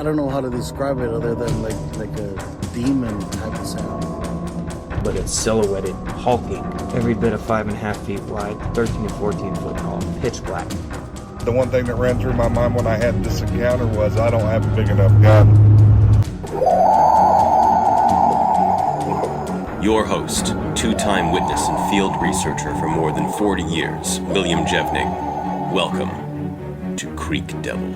I don't know how to describe it other than like a demon type of sound. But it's silhouetted, hulking, every bit of 5.5 feet wide, 13 to 14 foot tall, pitch black. The one thing that ran through my mind when I had this encounter was I don't have a big enough gun. Your host, two-time witness and field researcher for more than 40 years, William Jevning. Welcome to Creek Devil.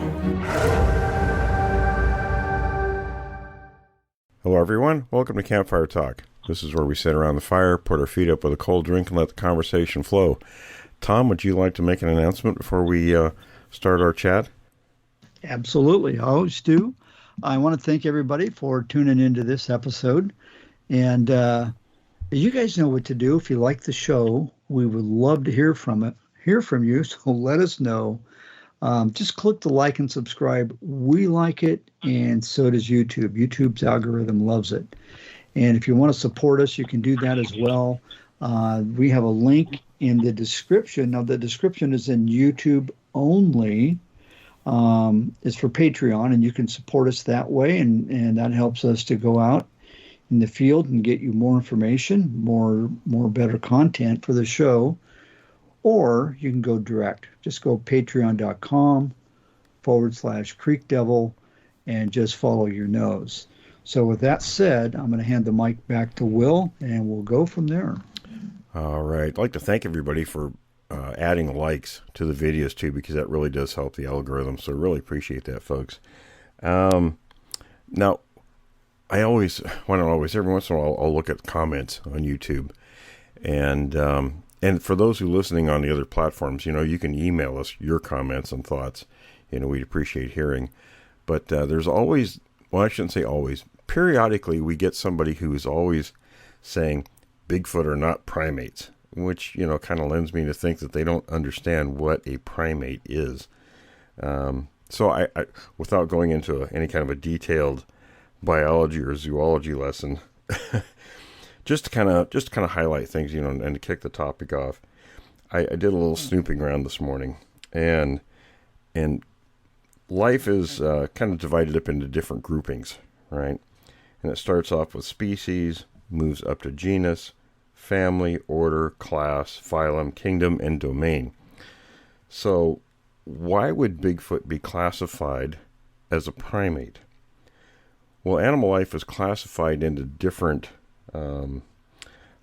Hello everyone, welcome to Campfire Talk. This is where we sit around the fire, put our feet up with a cold drink, and let the conversation flow. Tom, would you like to make an announcement before we start our chat? Absolutely, I always do. I want to thank everybody for tuning into this episode. And you guys know what to do. If you like the show, we would love to hear from you. So let us know. Just click the like and subscribe. We like it, and so does YouTube. YouTube's algorithm loves it. And if you want to support us, you can do that as well. We have a link in the description. Now, the description is in YouTube only. It's for Patreon, and you can support us that way, and that helps us to go out in the field and get you more information, more better content for the show. Or you can go direct. Just go patreon.com/Creek Devil and just follow your nose. So with that said, I'm going to hand the mic back to Will, and we'll go from there. All right. I'd like to thank everybody for adding likes to the videos, too, because that really does help the algorithm. So I really appreciate that, folks. Now, every once in a while, I'll look at comments on YouTube. And for those who are listening on the other platforms, you can email us your comments and thoughts. We'd appreciate hearing. But there's always, well, I shouldn't say always, periodically we get somebody who is always saying Bigfoot are not primates, which, kind of lends me to think that they don't understand what a primate is. So I without going into any kind of a detailed biology or zoology lesson, just to kind of highlight things, and to kick the topic off, I did a little snooping around this morning, and life is kind of divided up into different groupings, right? And it starts off with species, moves up to genus, family, order, class, phylum, kingdom, and domain. So why would Bigfoot be classified as a primate? Well, animal life is classified into different, I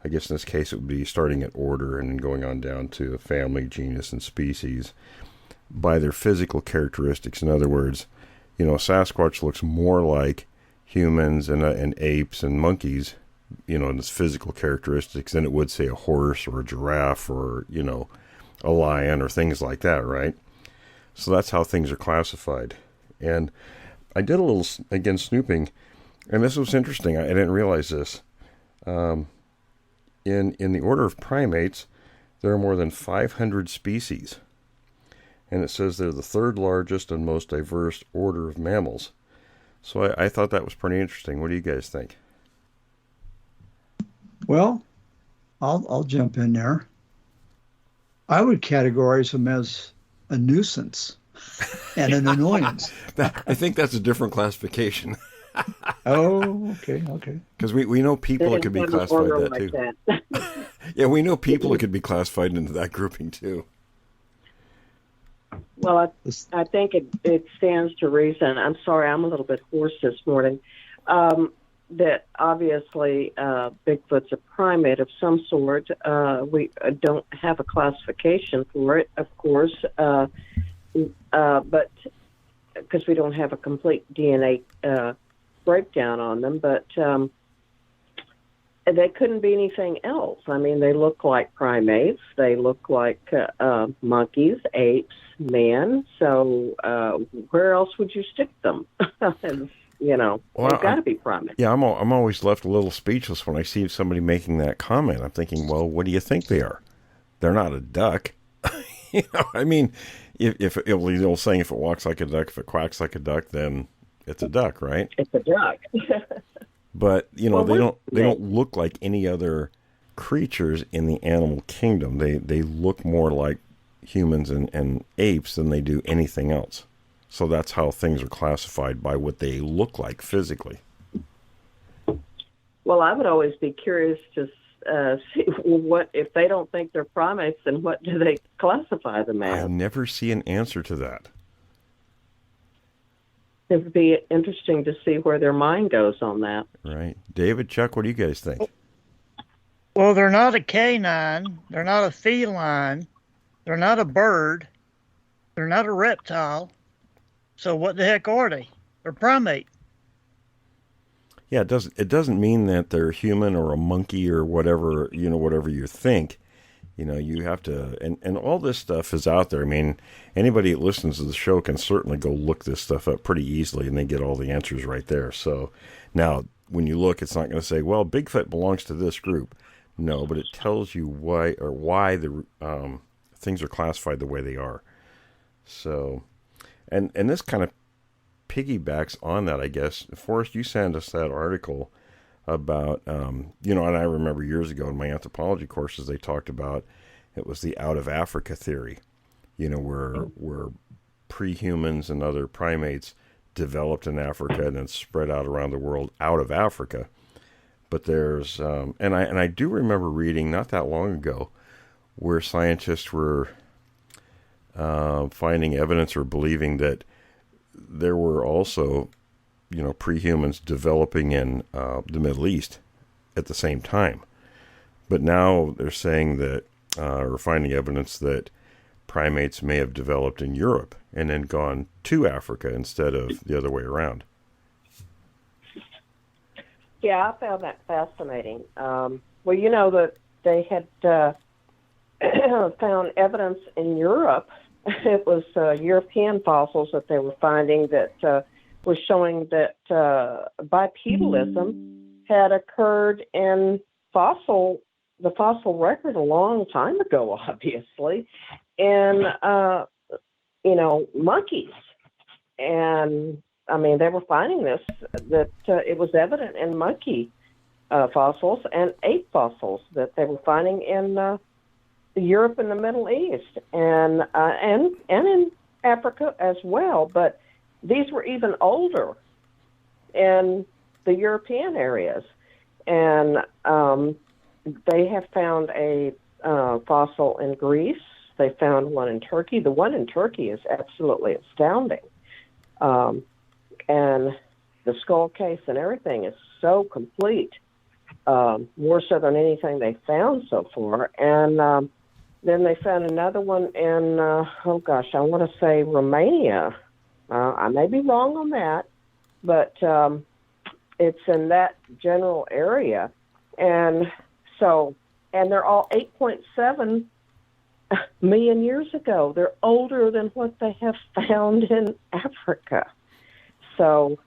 guess in this case it would be starting at order and then going on down to family, genus, and species by their physical characteristics. In other words, Sasquatch looks more like humans and apes and monkeys, in its physical characteristics than it would, say, a horse or a giraffe or, a lion or things like that, right? So that's how things are classified. And I did a little, again, snooping, and this was interesting. I didn't realize this. In the order of primates, there are more than 500 species. And it says they're the third largest and most diverse order of mammals. So I thought that was pretty interesting. What do you guys think? Well, I'll jump in there. I would categorize them as a nuisance and an annoyance. I think that's a different classification. Oh, okay. Because we know people that could be classified that too. Yeah, we know people that could be classified into that grouping too. Well, I think it stands to reason. I'm sorry, I'm a little bit hoarse this morning. That obviously Bigfoot's a primate of some sort. We don't have a classification for it, of course, but because we don't have a complete DNA breakdown on them. But they couldn't be anything else. I mean, they look like primates. They look like monkeys, apes, men. So where else would you stick them? Well, they've got to be primates. Yeah, I'm always left a little speechless when I see somebody making that comment. I'm thinking, well, what do you think they are? They're not a duck. I mean, if the old saying, if it walks like a duck, if it quacks like a duck, then it's a duck, right? It's a duck. But they don't look like any other creatures in the animal kingdom. They look more like humans and apes than they do anything else. So that's how things are classified, by what they look like physically. Well, I would always be curious to see what, if they don't think they're primates, then what do they classify them as? I never see an answer to that. It would be interesting to see where their mind goes on that. Right. David, Chuck, what do you guys think? Well, they're not a canine. They're not a feline. They're not a bird. They're not a reptile. So what the heck are they? They're primate. Yeah, it doesn't mean that they're human or a monkey or whatever, whatever you think. You have to, and all this stuff is out there. I mean, anybody that listens to the show can certainly go look this stuff up pretty easily, and they get all the answers right there. So now, when you look, it's not going to say, well, Bigfoot belongs to this group. No, but it tells you why the things are classified the way they are. So, and this kind of piggybacks on that, I guess. Forrest, you sent us that article about, and I remember years ago in my anthropology courses, they talked about, it was the out of Africa theory, where pre-humans and other primates developed in Africa and then spread out around the world out of Africa. But there's, and I do remember reading not that long ago where scientists were finding evidence or believing that there were also, pre-humans developing in the Middle East at the same time. But now they're saying that, or finding evidence that primates may have developed in Europe and then gone to Africa instead of the other way around. Yeah, I found that fascinating. Well, that they had found evidence in Europe. It was European fossils that they were finding that was showing that bipedalism had occurred in the fossil record a long time ago, obviously, in monkeys. And I mean, they were finding this, that it was evident in monkey fossils and ape fossils that they were finding in Europe and the Middle East, and in Africa as well. But these were even older in the European areas, and they have found a fossil in Greece. They found one in Turkey. The one in Turkey is absolutely astounding, and the skull case and everything is so complete, more so than anything they found so far. And then they found another one in, I want to say Romania. I may be wrong on that, but it's in that general area. And they're all 8.7 million years ago. They're older than what they have found in Africa. So,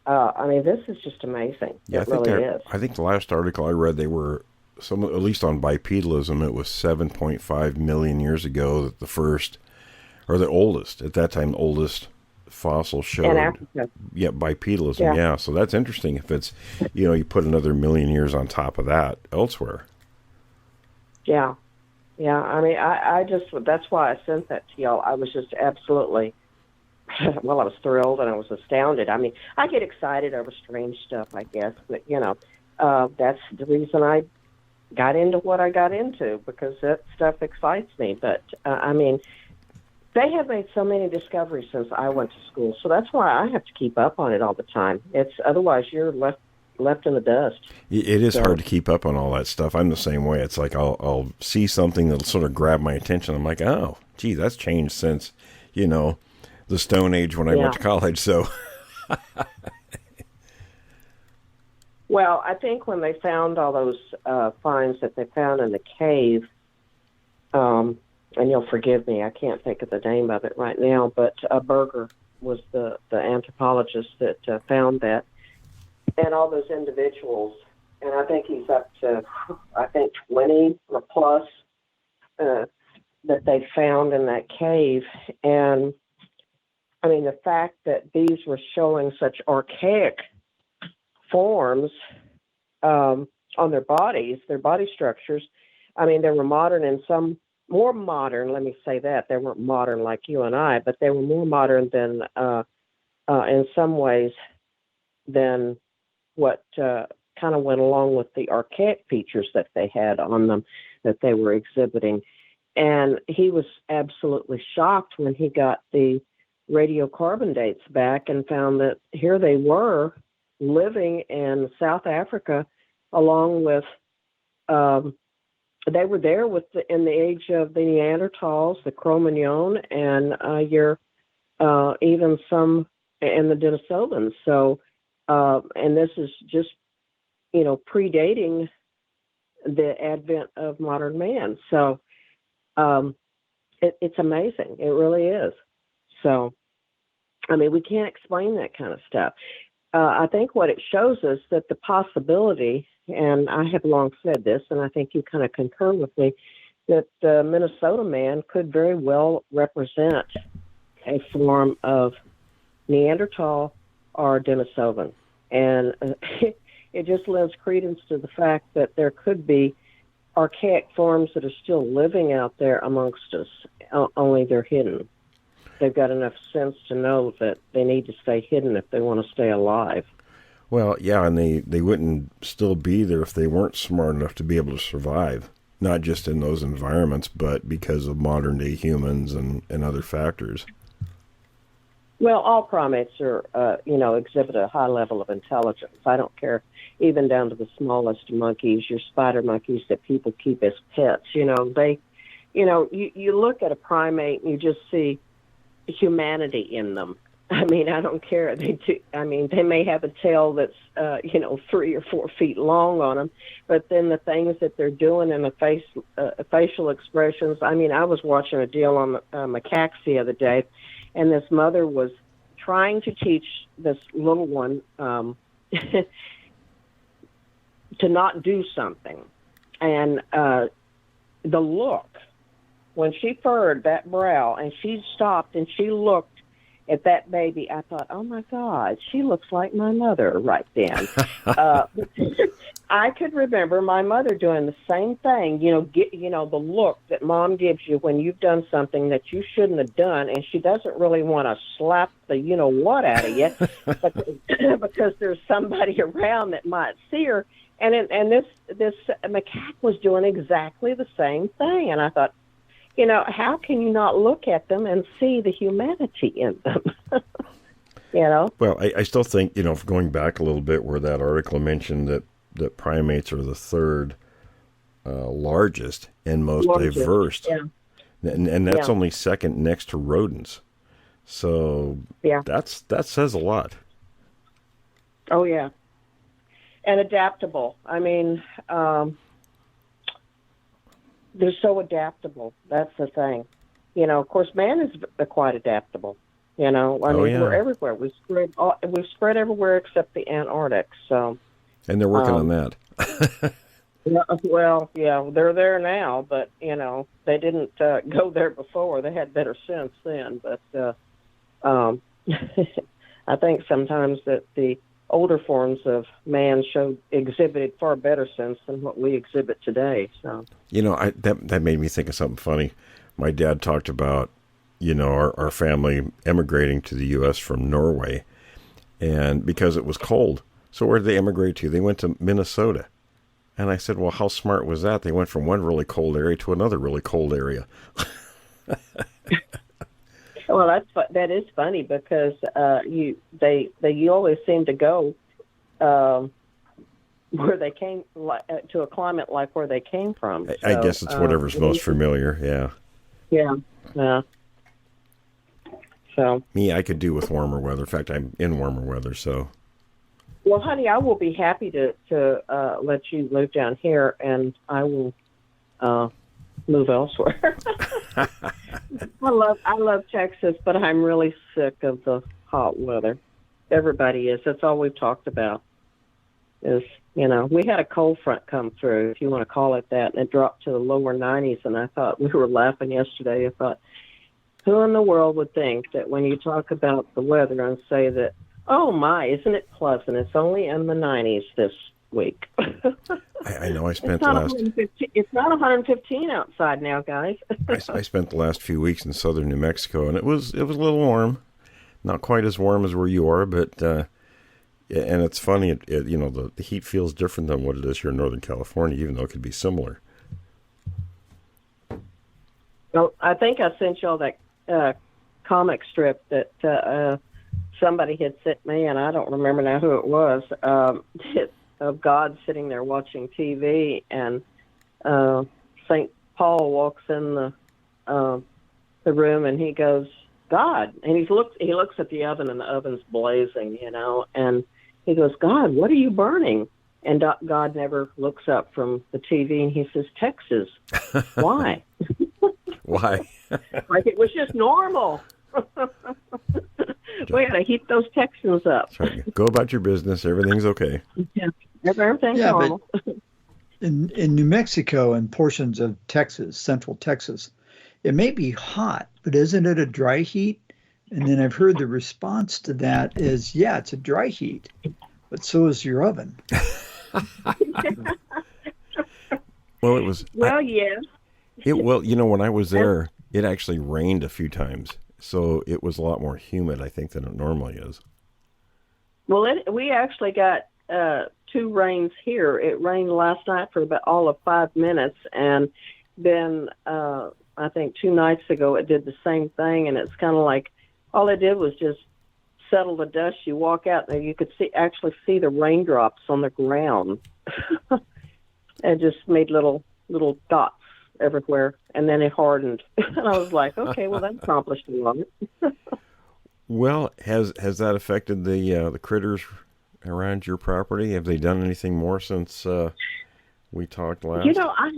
this is just amazing. Yeah, it really is. I think the last article I read, they were, at least on bipedalism, it was 7.5 million years ago that the oldest, at that time, the oldest fossil showed. In Africa. Yeah, bipedalism, yeah. So that's interesting if it's, you put another million years on top of that elsewhere. Yeah. Yeah, I just, that's why I sent that to y'all. I was just absolutely, I was thrilled and I was astounded. I get excited over strange stuff, I guess, but, that's the reason I got into what I got into, because that stuff excites me. But, they have made so many discoveries since I went to school, so that's why I have to keep up on it all the time. Otherwise you're left in the dust. It is hard to keep up on all that stuff. I'm the same way. It's like I'll see something that'll sort of grab my attention. I'm like, oh, gee, that's changed since, the Stone Age when I went to college. So, well, I think when they found all those finds that they found in the cave, and you'll forgive me, I can't think of the name of it right now, but Berger was the anthropologist that found that, and all those individuals, and I think he's up to, 20 or plus that they found in that cave. And the fact that these were showing such archaic forms on their bodies, their body structures. They were modern in some more modern. Let me say that they weren't modern like you and I, but they were more modern than, in some ways, than what kind of went along with the archaic features that they had on them that they were exhibiting. And he was absolutely shocked when he got the radiocarbon dates back and found that here they were living in South Africa along with, they were there in the age of the Neanderthals, the Cro-Magnon, and even some in the Denisovans. So, and this is just, predating the advent of modern man. So it's amazing. It really is. So, I mean, we can't explain that kind of stuff. I think what it shows us that the possibility, and I have long said this, and I think you kind of concur with me, that the Minnesota man could very well represent a form of Neanderthal or Denisovan. And it just lends credence to the fact that there could be archaic forms that are still living out there amongst us, only they're hidden. They've got enough sense to know that they need to stay hidden if they want to stay alive. Well, yeah, and they wouldn't still be there if they weren't smart enough to be able to survive, not just in those environments, but because of modern-day humans and other factors. Well, all primates are, exhibit a high level of intelligence. I don't care, even down to the smallest monkeys, your spider monkeys that people keep as pets. You look at a primate and you just see humanity in them. I mean, I don't care. They may have a tail that's, 3 or 4 feet long on them, but then the things that they're doing and the facial expressions. I mean, I was watching a deal on macaques the other day, and this mother was trying to teach this little one to not do something. And the look, when she furrowed that brow and she stopped and she looked at that baby, I thought, oh, my God, she looks like my mother right then. I could remember my mother doing the same thing, the look that Mom gives you when you've done something that you shouldn't have done, and she doesn't really want to slap the you-know-what out of you because there's somebody around that might see her. And this macaque was doing exactly the same thing. And I thought, how can you not look at them and see the humanity in them? Well, I still think, going back a little bit where that article mentioned that primates are the third largest and most diverse. Yeah. And that's only second next to rodents. So that says a lot. Oh, yeah. And adaptable. I mean, they're so adaptable. That's the thing. Of course, man is quite adaptable. We're everywhere. We've spread everywhere except the Antarctic. So. And they're working on that. Well, yeah, they're there now, but they didn't go there before. They had better sense then. But I think sometimes that the older forms of man exhibited far better sense than what we exhibit today. So that made me think of something funny. My dad talked about our family emigrating to the U.S. from Norway, and because it was cold. So where did they emigrate to? They went to Minnesota. And I said, well, how smart was that? They went from one really cold area to another really cold area. Well, that is funny because you always seem to go where they came to a climate like where they came from. So, I guess it's whatever's most familiar. Yeah. Yeah. Yeah. So me, I could do with warmer weather. In fact, I'm in warmer weather. So. Well, honey, I will be happy to let you move down here, and I will move elsewhere. I love Texas, but I'm really sick of the hot weather. Everybody is. That's all we've talked about. Is we had a cold front come through, if you want to call it that, and it dropped to the lower 90s. And I thought, we were laughing yesterday. I thought, who in the world would think that when you talk about the weather and say that, oh my, isn't it pleasant? It's only in the 90s this week. I know. I spent it's not 115. It's not 115 outside now, guys. I spent the last few weeks in southern New Mexico, and it was a little warm. Not quite as warm as where you are, but and it's funny. The heat feels different than what it is here in Northern California, even though it could be similar. Well, I think I sent y'all that comic strip that somebody had sent me, and I don't remember now who it was. Of God sitting there watching TV, and St. Paul walks in the room, and he goes, God, and he looks at the oven, and the oven's blazing, and he goes, God, what are you burning? And God never looks up from the TV, and he says, Texas. Why? Why? Like it was just normal. We got to heat those Texans up. That's right. Go about your business. Everything's okay. Yeah, everything's normal. But in New Mexico and portions of Texas, central Texas, it may be hot, but isn't it a dry heat? And then I've heard the response to that is, yeah, it's a dry heat, but so is your oven. Well, it was. Well, yes. When I was there, it actually rained a few times, so it was a lot more humid, I think, than it normally is. Well, we actually got 2 rains here. It rained last night for about all of 5 minutes, and then I think 2 nights ago it did the same thing, and it's kind of like all it did was just settle the dust. You walk out and you could actually see the raindrops on the ground, and just made little dots everywhere, and then it hardened. And I was like, okay, well, that accomplished a lot. Well, has that affected the critters around your property? Have they done anything more since we talked last? I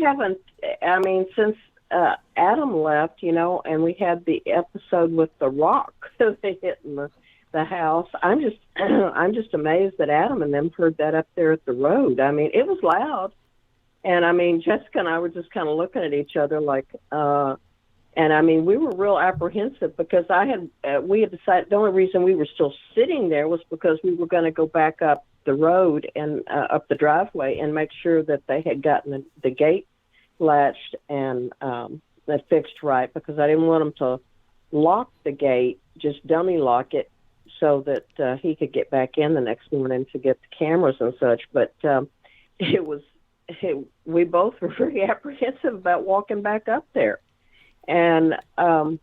haven't. I mean, since Adam left, and we had the episode with the rock that they hit in the house. I'm just amazed that Adam and them heard that up there at the road. I mean, it was loud. And, I mean, Jessica and I were just kind of looking at each other like, and, I mean, we were real apprehensive because we had decided the only reason we were still sitting there was because we were going to go back up the road and up the driveway and make sure that they had gotten the gate latched and that fixed right, because I didn't want them to lock the gate, just dummy lock it so that he could get back in the next morning to get the cameras and such. But we both were very apprehensive about walking back up there. And, I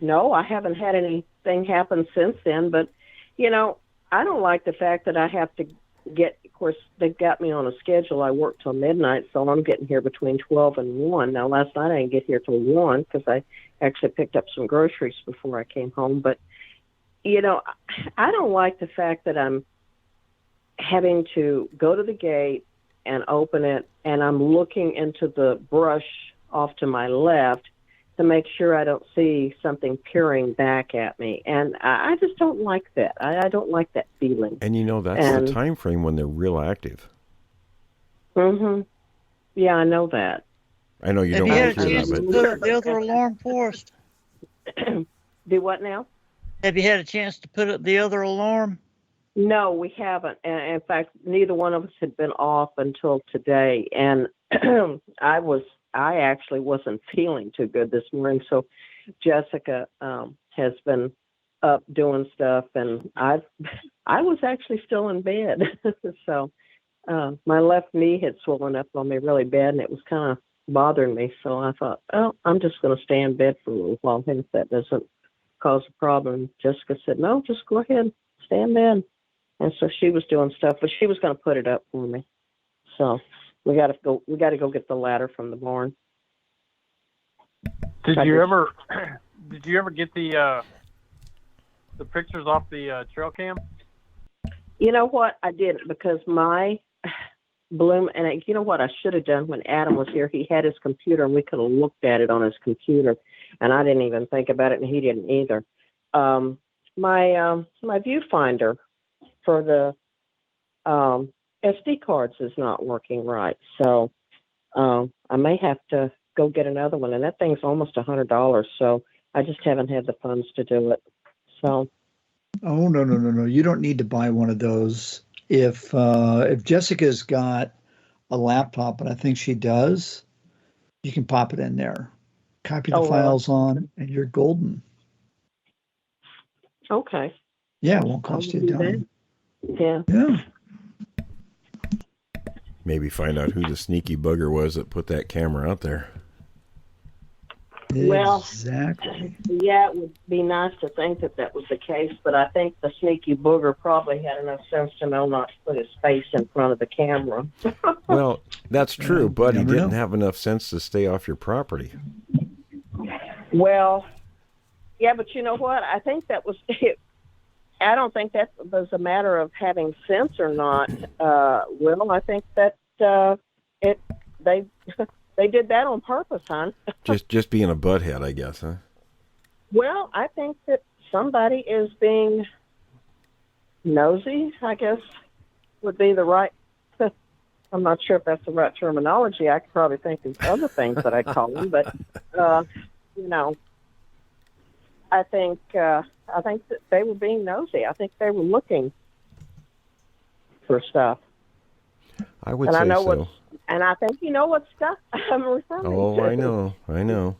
know I haven't had anything happen since then, but, I don't like the fact that I have to of course, they've got me on a schedule. I work till midnight, so I'm getting here between 12 and 1. Now, last night I didn't get here till 1 because I actually picked up some groceries before I came home. But, I don't like the fact that I'm having to go to the gate and open it, and I'm looking into the brush off to my left to make sure I don't see something peering back at me. And I just don't like that. I don't like that feeling. And that's the time frame when they're real active. Mm-hmm. Yeah, I know that. I know you don't want to hear that, but put up the other alarm for us? Do what now? Have you had a chance to put up the other alarm? No, we haven't. And in fact, neither one of us had been off until today. And I actually wasn't feeling too good this morning. So Jessica has been up doing stuff, and I was actually still in bed. So my left knee had swollen up on me really bad, and it was kind of bothering me. So I thought, I'm just going to stay in bed for a little while, and if that doesn't cause a problem. Jessica said, no, just go ahead, stay in bed. And so she was doing stuff, but she was going to put it up for me. So we got to go get the ladder from the barn. Did you ever get the pictures off the trail cam? You know what? I didn't, because my Bloom, and you know what I should have done when Adam was here? He had his computer, and we could have looked at it on his computer, and I didn't even think about it, and he didn't either. My viewfinder for the SD cards is not working right, so I may have to go get another one, and that thing's almost $100, so I just haven't had the funds to do it. So, no, you don't need to buy one of those. if Jessica's got a laptop, and I think she does, you can pop it in there, copy the files on, and you're golden. Okay. Yeah, it won't cost you a dime. Yeah. Yeah. Maybe find out who the sneaky bugger was that put that camera out there. Well, Exactly. yeah, it would be nice to think that that was the case, but I think the sneaky booger probably had enough sense to know not to put his face in front of the camera. Well, that's true, but he never didn't know. have enough sense to stay off your property. Well, yeah, but you know what? I think that was it. I don't think that was a matter of having sense or not. Will, I think that they did that on purpose, hon. Just being a butthead, I guess, huh? Well, I think that somebody is being nosy, I guess, would be the right. I'm not sure if that's the right terminology. I could probably think of other things that I call them, but you know, I think that they were being nosy. I think they were looking for stuff. I would And say I know so. And I think you know what stuff I'm referring to. Oh, I know.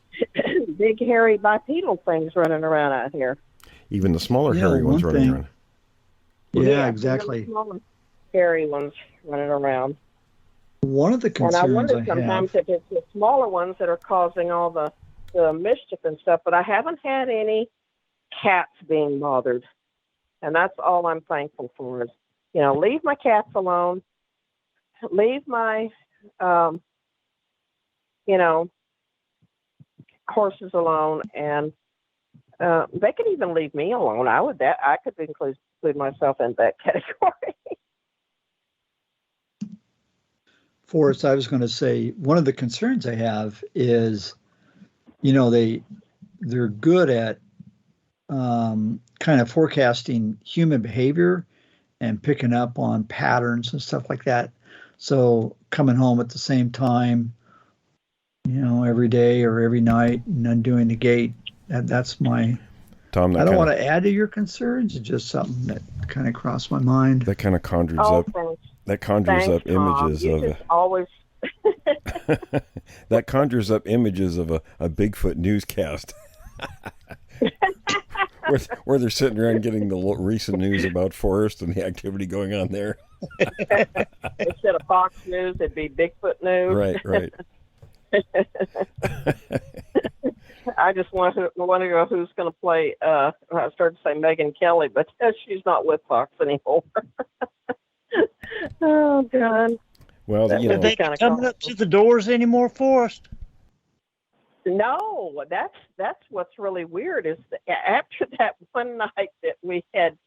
Big, hairy, bipedal things running around out here. Even the smaller Yeah, hairy ones one running thing- around. Yeah, exactly. Really small, hairy ones running around. One of the And I concerns wonder I sometimes have. if it's the smaller ones that are causing all the mischief and stuff, but I haven't had any cats being bothered. And that's all I'm thankful for is, you know, leave my cats alone. Leave my, you know, horses alone. And they could even leave me alone. I could include myself in that category. Forrest, I was going to say, one of the concerns I have is, you know, they're good at kind of forecasting human behavior and picking up on patterns and stuff like that. So coming home at the same time, you know, every day or every night and undoing the gate, that's my... Tom, I don't want to add to your concerns. It's just something that kind of crossed my mind. that kind of conjures Oh, up. thanks. That conjures Thanks, up images Tom. of You just always. that conjures up images of a Bigfoot newscast, where they're sitting around getting the recent news about Forrest and the activity going on there. Instead of Fox News, it'd be Bigfoot News. Right. I just want to know who's going to play. I started to say Megyn Kelly, but she's not with Fox anymore. Oh God! Well, you know, Are they coming up to the doors anymore, Forrest? No, that's what's really weird is that after that one night that we had,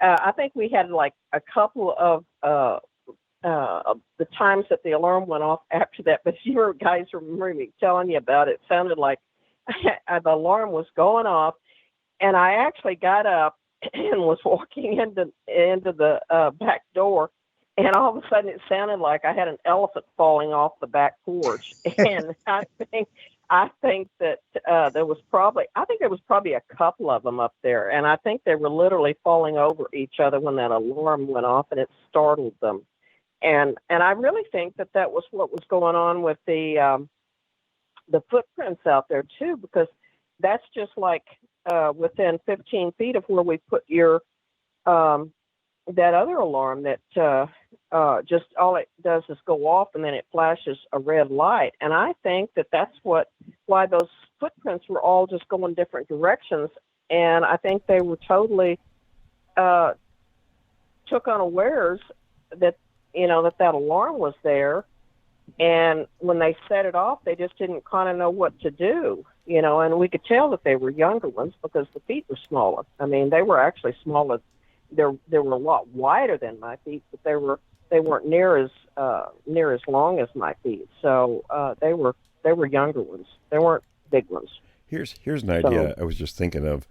I think we had like a couple of the times that the alarm went off after that. But you guys remember me telling you about it. It sounded like the alarm was going off, and I actually got up and was walking into the back door. And all of a sudden, it sounded like I had an elephant falling off the back porch. And I think that there was probably a couple of them up there, and I think they were literally falling over each other when that alarm went off, and it startled them. And I really think that was what was going on with the footprints out there too, because that's just like within 15 feet of where we put your that other alarm that just all it does is go off and then it flashes a red light. And I think that's why those footprints were all just going different directions. And I think they were totally took unawares that, you know, that alarm was there. And when they set it off, they just didn't kind of know what to do, you know, and we could tell that they were younger ones because the feet were smaller. I mean, they were actually smaller. They were a lot wider than my feet, but they weren't near as long as my feet. So they were younger ones. They weren't big ones. here's an idea I was just thinking of.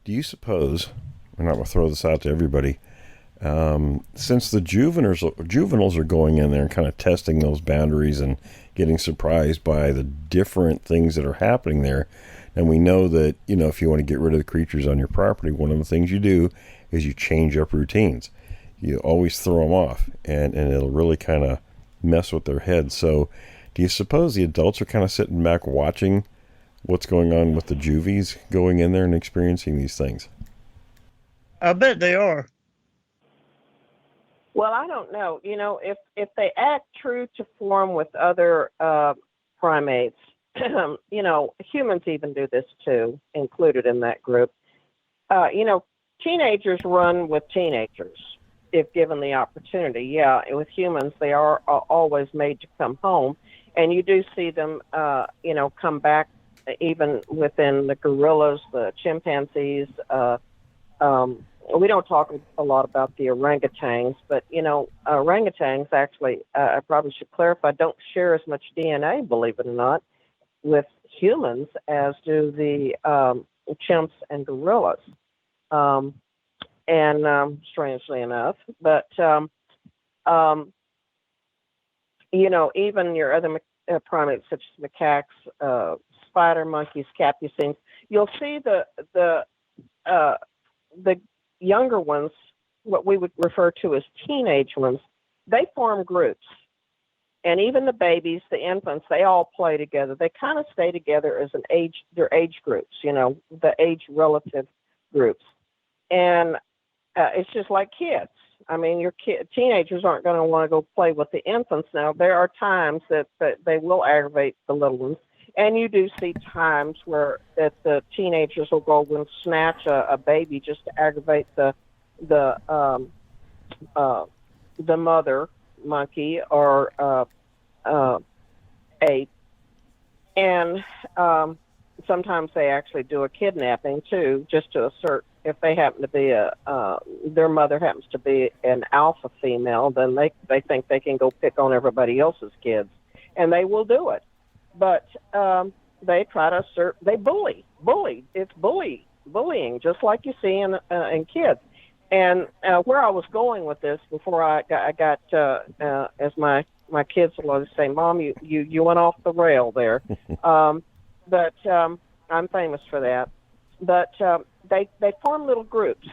Do you suppose, and I'm going to throw this out to everybody, since the juveniles are going in there and kind of testing those boundaries and getting surprised by the different things that are happening there, and we know that, you know, if you want to get rid of the creatures on your property, one of the things you do is you change up routines. you always throw them off, and it'll really kind of mess with their heads. So do you suppose the adults are kind of sitting back watching what's going on with the juvies going in there and experiencing these things? I bet they are. Well, I don't know. You know, if they act true to form with other primates, you know, humans even do this too, included in that group. You know, teenagers run with teenagers if given the opportunity. Yeah, with humans, they are always made to come home. And you do see them, you know, come back even within the gorillas, the chimpanzees. We don't talk a lot about the orangutans, but, you know, orangutans actually, I probably should clarify, don't share as much DNA, believe it or not, with humans as do the chimps and gorillas. Strangely enough, but, you know, even your other primates such as macaques, spider monkeys, capucines, you'll see the younger ones, what we would refer to as teenage ones, they form groups. And even the babies, the infants, they all play together. They kind of stay together as their age groups, you know, the age relative groups. And it's just like kids. I mean, your teenagers aren't going to want to go play with the infants now. There are times that they will aggravate the little ones. And you do see times where that the teenagers will go and snatch a baby just to aggravate the mother monkey or ape. And sometimes they actually do a kidnapping too, just to assert if they happen to be their mother happens to be an alpha female, then they think they can go pick on everybody else's kids, and they will do it. But they try to assert, they bully. It's bullying, just like you see in kids. And where I was going with this before I got as my kids will always say, Mom, you went off the rail there. But I'm famous for that. But they form little groups,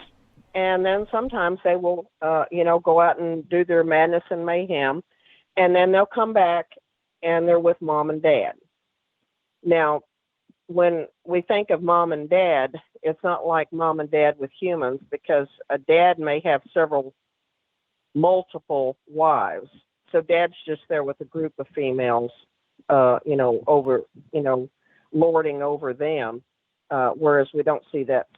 and then sometimes they will, you know, go out and do their madness and mayhem, and then they'll come back and they're with Mom and Dad. Now, when we think of Mom and Dad, it's not like Mom and Dad with humans, because a dad may have multiple wives. So Dad's just there with a group of females, you know, lording over them. Whereas we don't see that.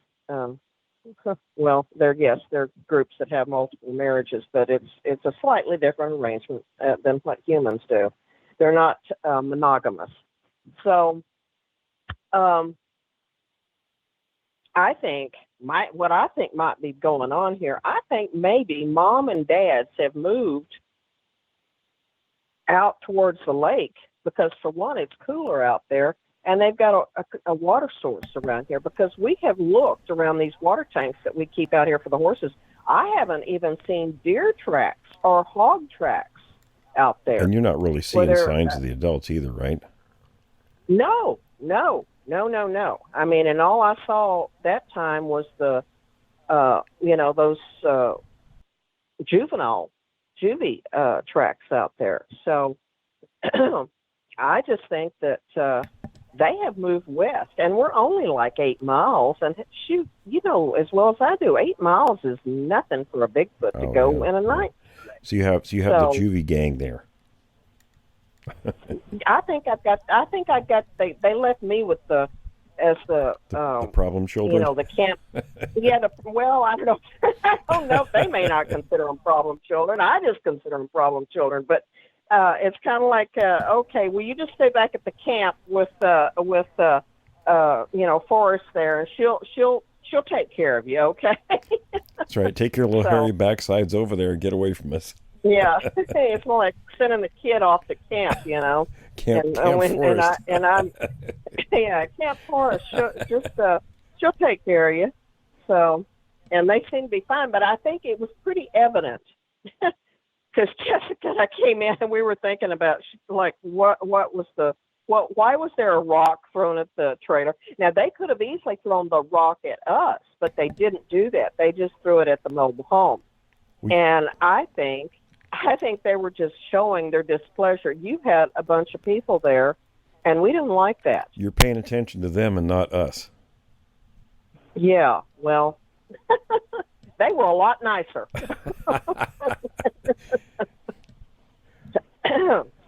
Well, there are groups that have multiple marriages, but it's a slightly different arrangement than what humans do. They're not monogamous. So, I think what I think might be going on here, I think maybe Mom and Dads have moved out towards the lake because, for one, it's cooler out there, and they've got a water source around here, because we have looked around these water tanks that we keep out here for the horses. I haven't even seen deer tracks or hog tracks out there. And you're not really seeing signs of the adults either, right? No. I mean, and all I saw that time was the, you know, those juvie tracks out there. So I just think that they have moved west, and we're only like 8 miles. And shoot, you know as well as I do, 8 miles is nothing for a Bigfoot to go in a night. So you have the juvie gang there. I think I got. They left me with the problem children. You know, the camp. Yeah. Well, I don't know. I don't know. They may not consider them problem children. I just consider them problem children. But it's kind of like, okay, well, you just stay back at the camp with you know, Forrest there, and she'll take care of you. Okay. That's right. Take your little hairy backsides over there and get away from us. Yeah, it's more like sending the kid off to camp, you know. Camp Forest. I'm Camp Forest. She'll take care of you. So, and they seem to be fine. But I think it was pretty evident, because Jessica and I came in and we were thinking about, like, why was there a rock thrown at the trailer? Now, they could have easily thrown the rock at us, but they didn't do that. They just threw it at the mobile home. And I think they were just showing their displeasure. You had a bunch of people there, and we didn't like that. You're paying attention to them and not us. Yeah, well, they were a lot nicer.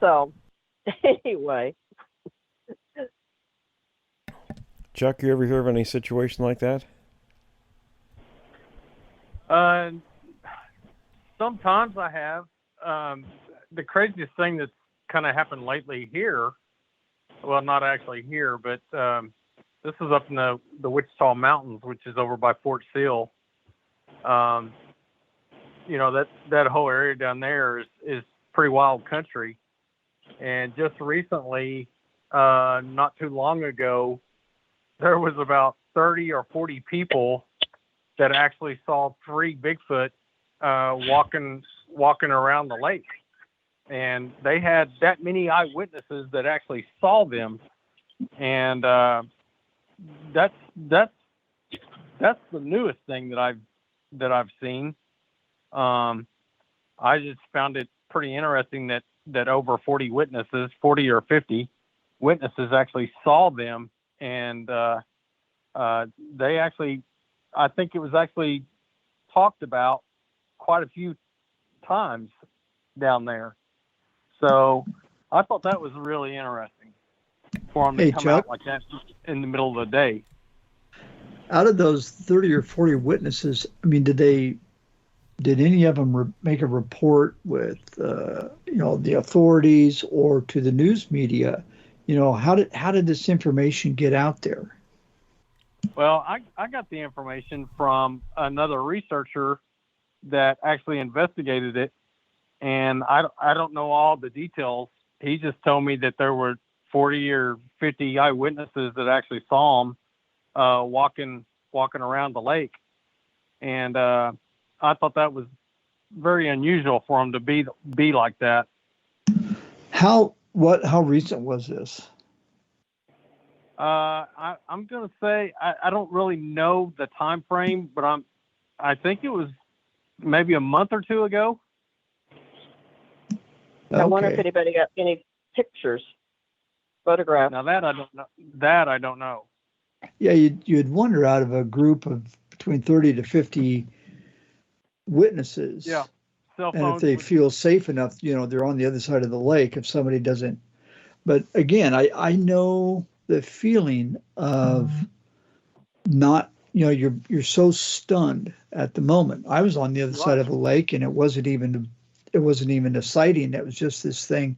So, anyway. Chuck, you ever hear of any situation like that? Sometimes I have. The craziest thing that's kind of happened lately here, well, not actually here, but this is up in the Wichita Mountains, which is over by Fort Sill. You know, that whole area down there is pretty wild country. And just recently, not too long ago, there was about 30 or 40 people that actually saw 3 Bigfoot walking around the lake. And they had that many eyewitnesses that actually saw them. And that's the newest thing that I've seen. I just found it pretty interesting that over 40 or 50 witnesses actually saw them. And they actually, I think it was actually talked about quite a few times down there. So I thought that was really interesting for them to come Chuck, out like that in the middle of the day. Out of those 30 or 40 witnesses, I mean, did any of them make a report with, the authorities or to the news media? You know, how did this information get out there? Well, I got the information from another researcher that actually investigated it, and I don't know all the details. He just told me that there were 40 or 50 eyewitnesses that actually saw him walking around the lake, and I thought that was very unusual for him to be like that. How recent was this? I'm going to say I don't really know the time frame, but I think it was maybe a month or two ago. I wonder if anybody got any pictures, photographs. Now that I don't know. Yeah, you'd wonder out of a group of between 30 to 50 witnesses. Yeah. Cell and if they feel safe enough, they're on the other side of the lake if somebody doesn't. But again, I know the feeling of not, you're so stunned at the moment. I was on the other side of the lake, and it wasn't even a sighting. It was just this thing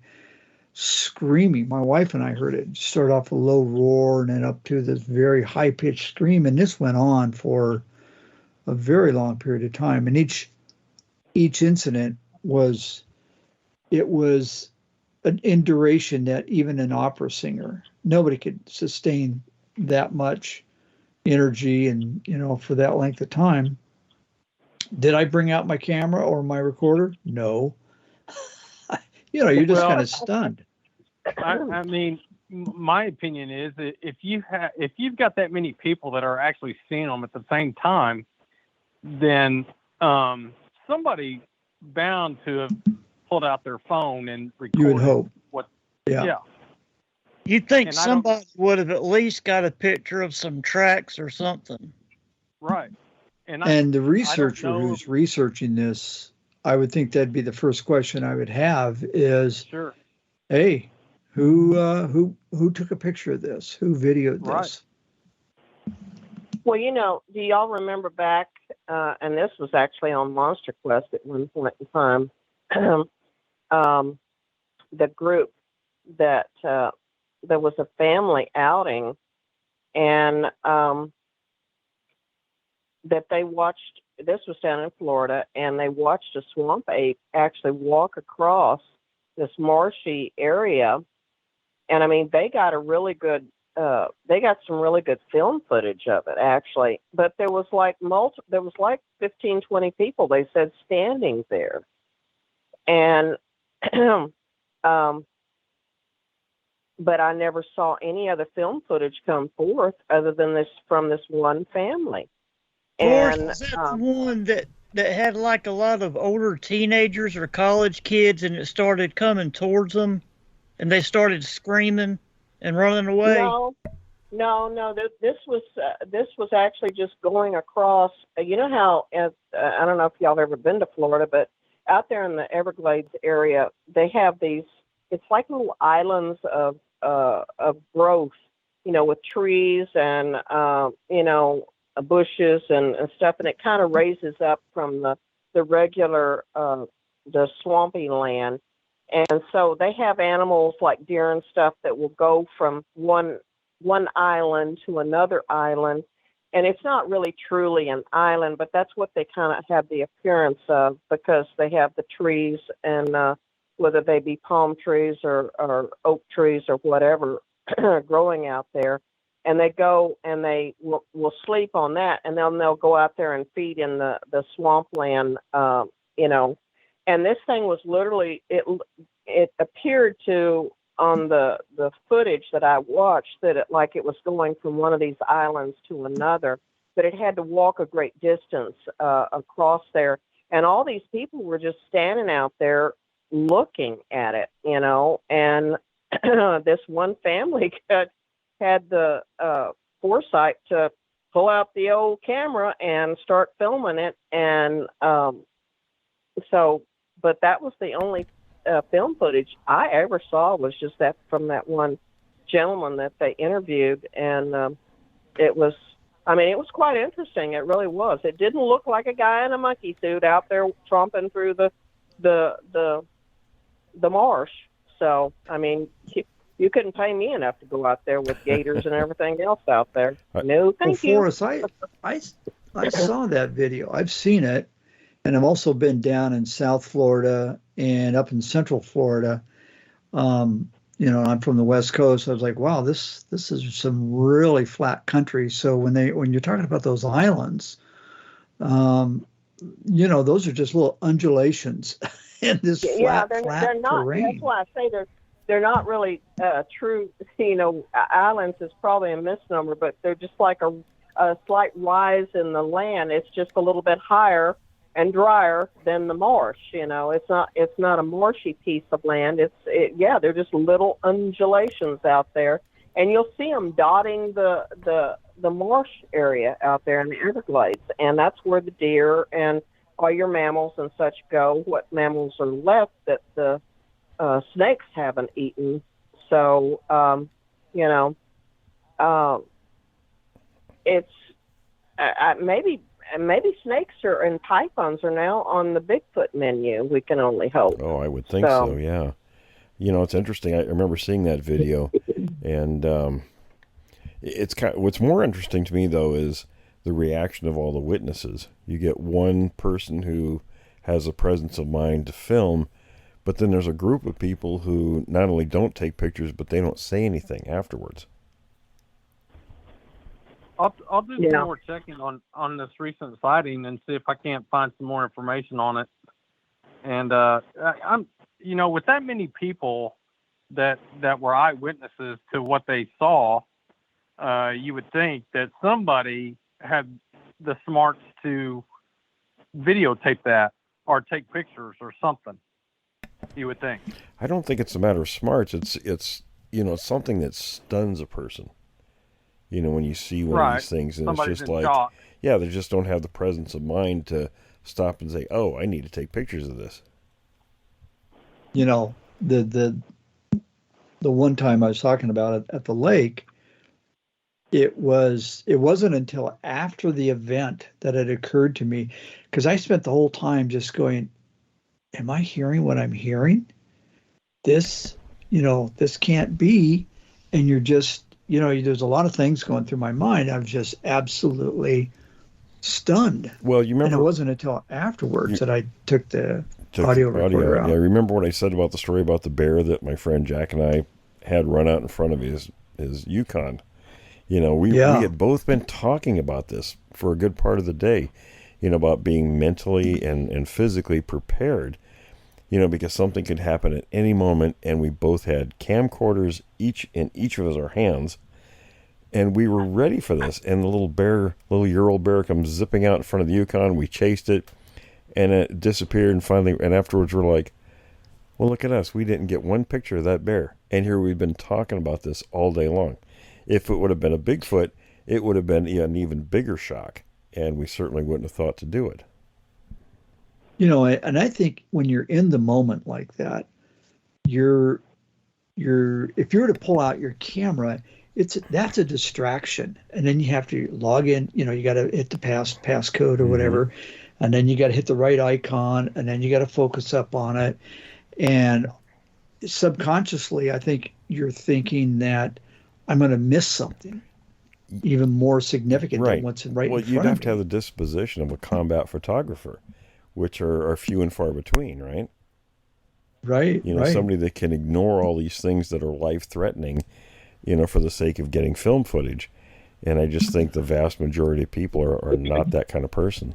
screaming. My wife and I heard it start off a low roar and then up to this very high pitched scream. And this went on for a very long period of time. And each incident was in duration that even an opera singer, nobody could sustain that much energy and, for that length of time. Did I bring out my camera or my recorder? No. You're just kind of stunned. I mean, my opinion is that if you've got that many people that are actually seeing them at the same time, then somebody bound to have pulled out their phone and recorded. You would hope. Yeah. You'd think somebody would have at least got a picture of some tracks or something. Right. And the researcher who's researching this, I would think that'd be the first question I would have is, sure, hey, who took a picture of this? Who videoed this? Right. Well, do y'all remember back, and this was actually on Monster Quest at one point in time, the group that there was a family outing, and that they watched, this was down in Florida, and they watched a swamp ape actually walk across this marshy area. And I mean, they got they got some really good film footage of it, actually. But there was like 15, 20 people, they said, standing there. And, but I never saw any other film footage come forth other than this from this one family. And is that the one that that had like a lot of older teenagers or college kids, and it started coming towards them, and they started screaming and running away? No. This was actually just going across. You know how I don't know if y'all have ever been to Florida, but out there in the Everglades area, they have these. It's like little islands of growth, with trees and bushes and stuff, and it kind of raises up from the regular the swampy land. And so they have animals like deer and stuff that will go from one island to another island. And it's not really truly an island, but that's what they kind of have the appearance of, because they have the trees, and whether they be palm trees or oak trees or whatever growing out there. And they go and they will sleep on that, and then they'll go out there and feed in the swampland, And this thing was literally, it appeared to, on the footage that I watched, that it was going from one of these islands to another, but it had to walk a great distance across there. And all these people were just standing out there looking at it, and this one family had the foresight to pull out the old camera and start filming it. And but that was the only film footage I ever saw, was just that from that one gentleman that they interviewed. And it was quite interesting. It really was. It didn't look like a guy in a monkey suit out there tromping through the marsh. So, you couldn't pay me enough to go out there with gators and everything else out there. No, thank you. Forrest, I saw that video. I've seen it, and I've also been down in South Florida and up in Central Florida. I'm from the West Coast. I was like, wow, this is some really flat country. So when you're talking about those islands, those are just little undulations in this flat terrain. That's why I say they're not really true. Islands is probably a misnomer, but they're just like a slight rise in the land. It's just a little bit higher and drier than the marsh. It's not a marshy piece of land. They're just little undulations out there, and you'll see them dotting the marsh area out there in the Everglades, and that's where the deer and all your mammals and such go. What mammals are left that the snakes haven't eaten. So, it's maybe snakes and pythons are now on the Bigfoot menu. We can only hope. Oh, I would think so, yeah. It's interesting. I remember seeing that video, and what's more interesting to me, though, is the reaction of all the witnesses. You get one person who has a presence of mind to film, but then there's a group of people who not only don't take pictures, but they don't say anything afterwards. I'll do some more checking on this recent sighting and see if I can't find some more information on it. And I'm with that many people that were eyewitnesses to what they saw, you would think that somebody had the smarts to videotape that or take pictures or something. You would think. I don't think it's a matter of smarts. It's something that stuns a person. When you see one of these things, and Somebody's it's just shock. they just don't have the presence of mind to stop and say, "Oh, I need to take pictures of this." The one time I was talking about it at the lake, it wasn't until after the event that it occurred to me, because I spent the whole time just going, am I hearing what I'm hearing? This can't be. And you're just, there's a lot of things going through my mind. I was just absolutely stunned. Well, you remember, and it wasn't until afterwards that I took the audio recorder out. Yeah, remember what I said about the story about the bear that my friend Jack and I had run out in front of his Yukon? We had both been talking about this for a good part of the day, about being mentally and physically prepared, because something could happen at any moment. And we both had camcorders each of our hands, and we were ready for this. And the little year-old bear comes zipping out in front of the Yukon. We chased it, and it disappeared. And finally, and afterwards, we're like, well, look at us. We didn't get one picture of that bear. And here we've been talking about this all day long. If it would have been a Bigfoot, it would have been an even bigger shock. And we certainly wouldn't have thought to do it. You know, and I think when you're in the moment like that, if you were to pull out your camera, that's a distraction. And then you have to log in, you know, you got to hit the passcode or whatever. And then you got to hit the right icon, and then you got to focus up on it. And subconsciously, I think you're thinking that I'm going to miss something even more significant than what's right in front of me. Well, you'd have to have the disposition of a combat photographer, which are few and far between, right? Right. You know, somebody that can ignore all these things that are life-threatening, you know, for the sake of getting film footage. And I just think the vast majority of people are not that kind of person.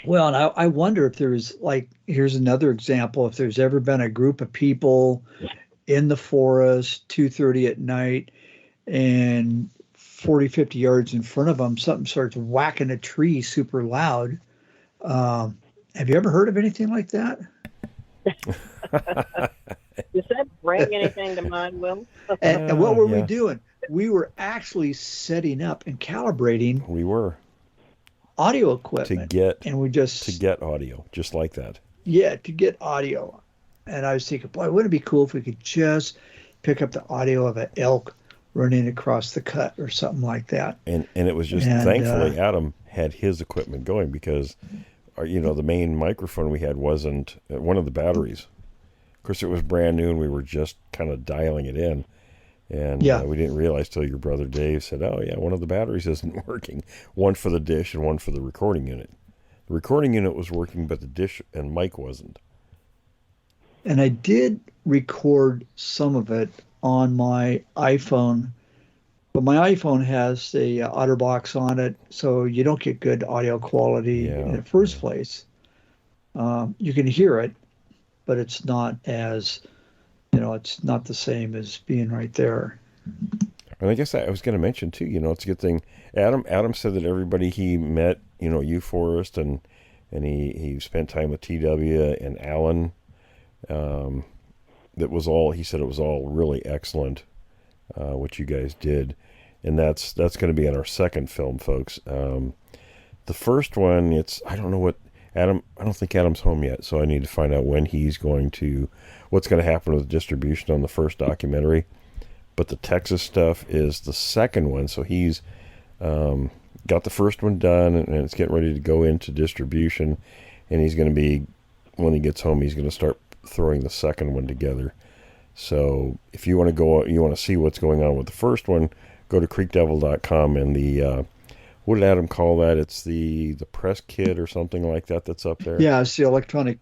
Well, and I wonder if there's, like, here's another example, if there's ever been a group of people in the forest, 2:30 at night, and 40, 50 yards in front of them, something starts whacking a tree super loud. Have you ever heard of anything like that? Does that bring anything to mind, Will? And what were we doing? We were actually setting up and calibrating. We were. Audio equipment to get audio, just like that. Yeah, to get audio. And I was thinking, boy, wouldn't it be cool if we could just pick up the audio of an elk running across the cut or something like that. And it was just, thankfully, Adam had his equipment going because, you know, the main microphone we had wasn't one of the batteries. Of course, it was brand new, and we were just kind of dialing it in. And we didn't realize till your brother Dave said, oh, yeah, one of the batteries isn't working. One for the dish and one for the recording unit. The recording unit was working, but the dish and mic wasn't. And I did record some of it on my iPhone, but my iPhone has the OtterBox on it, so you don't get good audio quality in the first place. You can hear it, but it's not as... You know, it's not the same as being right there. And I guess I was going to mention, too, you know, it's a good thing. Adam said that everybody he met, you know, Forrest, and he spent time with TW and Alan. That was all, he said it was all really excellent, what you guys did. And that's going to be in our second film, folks. The first one, I don't know what, I don't think Adam's home yet, so I need to find out when he's going to, what's going to happen with distribution on the first documentary. But the Texas stuff is the second one, so he's got the first one done, and it's getting ready to go into distribution, and he's going to be, when he gets home, he's going to start throwing the second one together. So if you want to go, you want to see what's going on with the first one, go to creekdevil.com, and the what did Adam call that? It's the press kit or something like that that's up there. Yeah, it's the electronic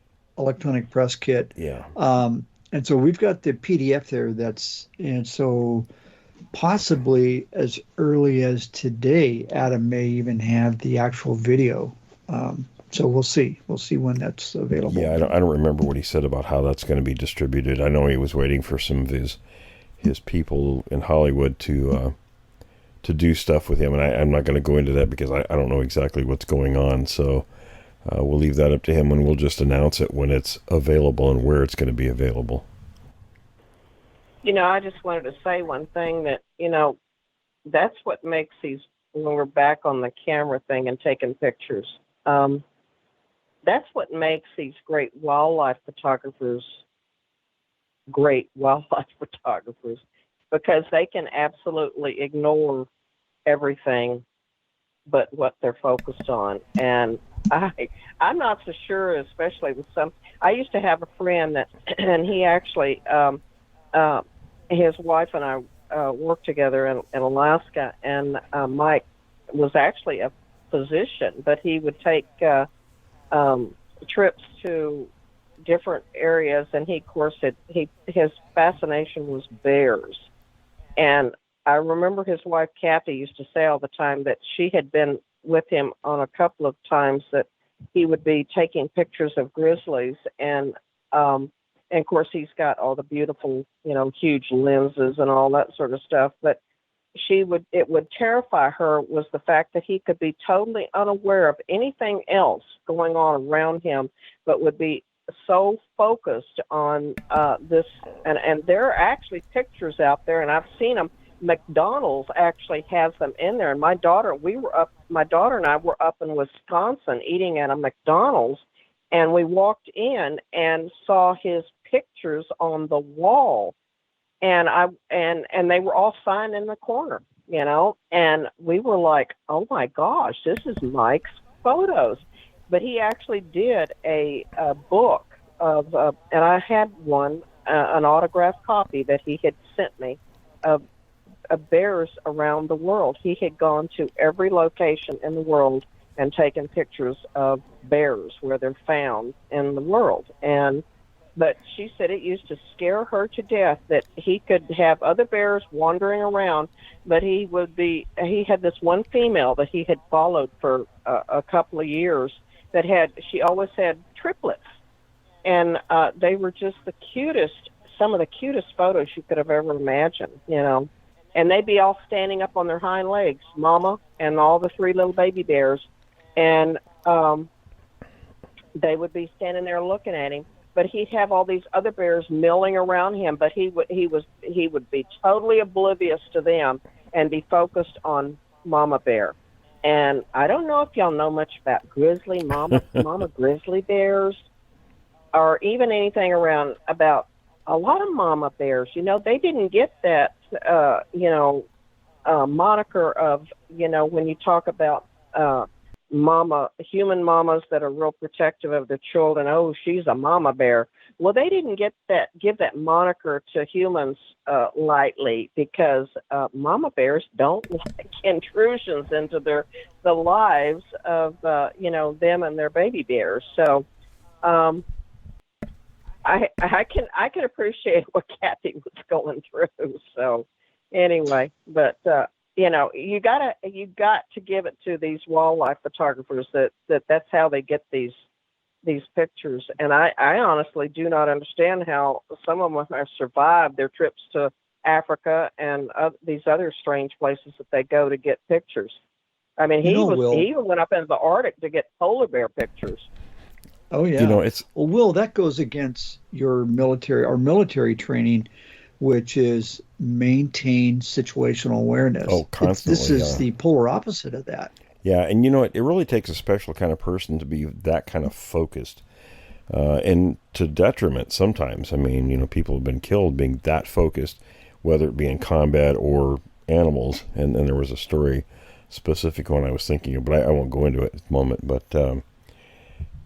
press kit. Yeah. And so we've got the PDF there. And so possibly as early as today, Adam may even have the actual video. So we'll see. We'll see when that's available. Yeah, I don't remember what he said about how that's going to be distributed. I know he was waiting for some of his people in Hollywood to do stuff with him, and I'm not going to go into that because I don't know exactly what's going on. So we'll leave that up to him, and we'll just announce it when it's available and where it's going to be available. You know, I just wanted to say one thing that, you know, that's what makes these, when we're back on the camera thing and taking pictures, that's what makes these great wildlife photographers, because they can absolutely ignore everything but what they're focused on. And I'm not so sure, especially with some. I used to have a friend that, and he actually, his wife and I worked together in Alaska, and Mike was actually a physician, but he would take trips to different areas, and he, of course, his fascination was bears. And I remember his wife, Kathy, used to say all the time that she had been with him on a couple of times that he would be taking pictures of grizzlies. And of course, he's got all the beautiful, you know, huge lenses and all that sort of stuff. But it would terrify her was the fact that he could be totally unaware of anything else going on around him, but would be so focused on this. And there are actually pictures out there, and I've seen them. McDonald's actually has them in there. And my daughter and I were up in Wisconsin eating at a McDonald's, and we walked in and saw his pictures on the wall. And they were all signed in the corner, you know, and we were like, oh my gosh, this is Mike's photos. But he actually did a book of, and I had one, an autographed copy that he had sent me of bears around the world. He had gone to every location in the world and taken pictures of bears where they're found in the world. But she said it used to scare her to death that he could have other bears wandering around, but he had this one female that he had followed for a couple of years she always had triplets. And they were just some of the cutest photos you could have ever imagined, you know. And they'd be all standing up on their hind legs, Mama and all the 3 little baby bears. And they would be standing there looking at him. But he'd have all these other bears milling around him, but he would be totally oblivious to them and be focused on Mama Bear. And I don't know if y'all know much about grizzly mama grizzly bears, or even anything around about a lot of mama bears. You know, they didn't get that moniker of, you know, when you talk about human mamas that are real protective of their children. Oh, she's a mama bear. Well, they didn't give that moniker to humans lightly, because mama bears don't like intrusions into the lives of them and their baby bears. So I can appreciate what Kathy was going through. So anyway, but you got to give it to these wildlife photographers that's how they get these pictures. And I honestly do not understand how some of them have survived their trips to Africa and these other strange places that they go to get pictures. I mean, he even went up into the Arctic to get polar bear pictures. Oh yeah. You know, well, Will, that goes against your military training, which is maintain situational awareness. Oh, constantly. This is the polar opposite of that. Yeah, and you know what? It really takes a special kind of person to be that kind of focused, and to detriment sometimes. I mean, you know, people have been killed being that focused, whether it be in combat or animals. And there was a story specific one I was thinking of, but I won't go into it at the moment. But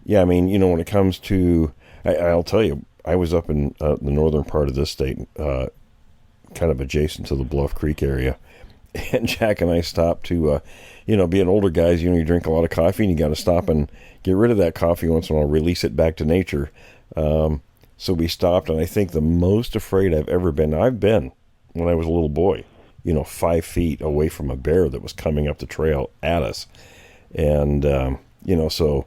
yeah, I mean, you know, when it comes to, I'll tell you, I was up in the northern part of this state, kind of adjacent to the Bluff Creek area, and Jack and I stopped to, being older guys, you drink a lot of coffee, and you got to stop and get rid of that coffee once in a while, release it back to nature. So we stopped, and I think the most afraid I've ever been, I've been when I was a little boy, 5 feet away from a bear that was coming up the trail at us. And, so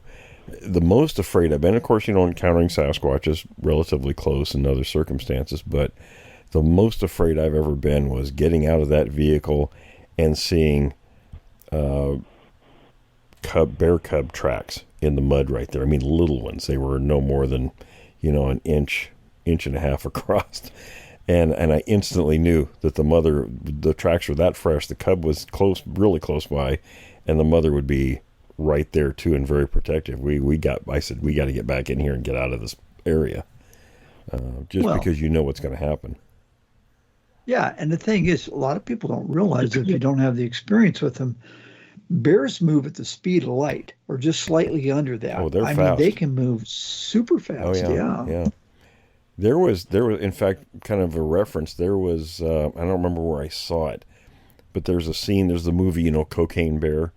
the most afraid I've been, of course, encountering Sasquatch is relatively close in other circumstances, but the most afraid I've ever been was getting out of that vehicle and seeing bear cub tracks in the mud right there. I mean, little ones. They were no more than, an inch and a half across. And I instantly knew that the tracks were that fresh. The cub was really close by, and the mother would be right there too, and very protective. I said, we got to get back in here and get out of this area, because you know what's going to happen. Yeah, and the thing is, a lot of people don't realize if you don't have the experience with them, bears move at the speed of light, or just slightly under that. Oh, they're fast. I mean, they can move super fast. Oh, yeah. There was, in fact, kind of a reference. There was, I don't remember where I saw it, but there's a scene. There's the movie, Cocaine Bear,